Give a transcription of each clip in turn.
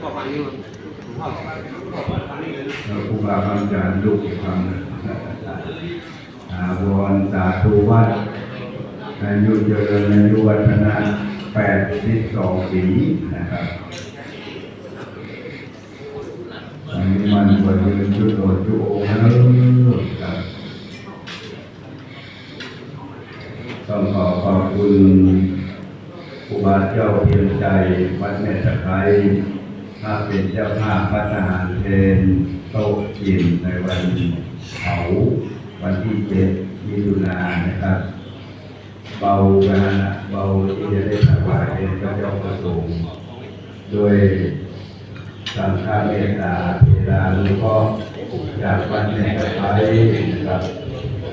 ครูบาอาจารย์ลูกคำวอนสาธุวัดอายุเจริญอายุวัฒนะ82 ปีนะครับอันนี้มันบริเวณจุดโดดจุดโอ้ครับต้องขอบคุณครูบาเจ้าเพียรใจวัดแม่ตะไคร้ถ้าเป็นเจ้าภาพพระทหารเพลโต๊ะจีนในวันเผาวันที่7 มิถุนายนนะครับเบากันนะเบาที่จะได้ถวายเป็นพระเจ้าประสงค์โดยสังฆเมตตาเทรานุเคราะห์จากวัดแม่ตะไคร้นะครับ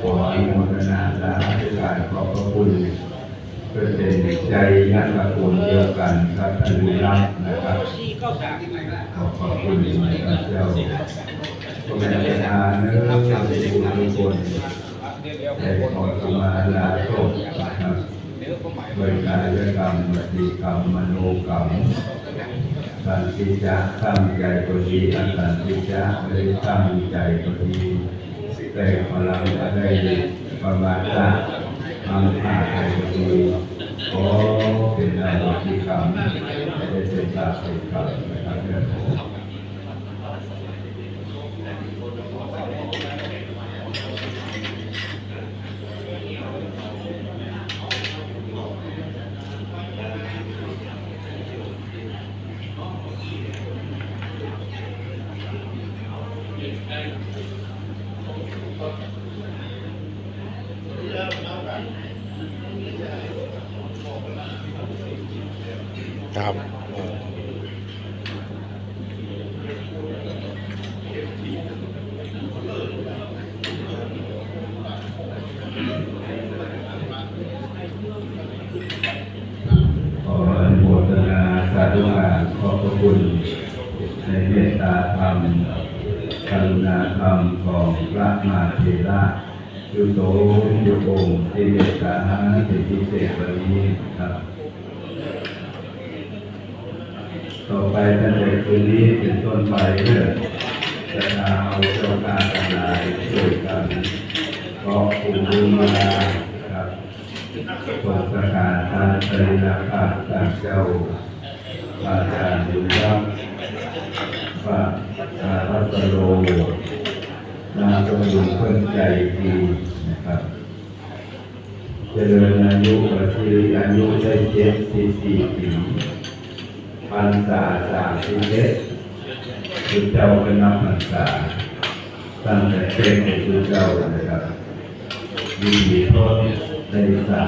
ขออนุโมทนาสาธุการขอบพระคุณเพื่อเป็นใจนักตระกูลเดียวกันครับท่านผู้รับนะครับขอบคุณพระเจ้าพระแม่ตาเนื้อทุกคนได้ขอสมาลาโทษนะครับโดยกายกรรมวจีกรรมมโนกรรมสันติจะตั้งใจก็ดีอันสันติจะเลยตั้งใจก็ดีได้พลังได้ประมาณละอังคาใจก็ดีขอเป็นอโหสิกรรมได้เป็นบาปเป็นกรรมนะครับเรื่องครับขออนุโมทนาสาธุการขอบพระคุณในเมตตาธรรมกรุณาธรรมของพระมหาเถระยุโตยุโกงที่เมตตาที่พิเศษวันนี้ครับต่อไปตั้งแต่คืนนี้เป็นต้นไปเรื่อยจะเอาเจ้าการทั้งหลายช่วยกันขอปู่บูมาครับทรงประกาศทางปรินาภาพตามเจ้าอาจารย์บุญรักพระรัตโลนาตรงอยู่เพิ่นใจดีนะครับเจริญอายุประชีอายุได้74 ปีพรรษา31คือเจ้าเป็นนับพรรษาตั้งแต่เป็นคือเจ้านะครับมีโทษในสา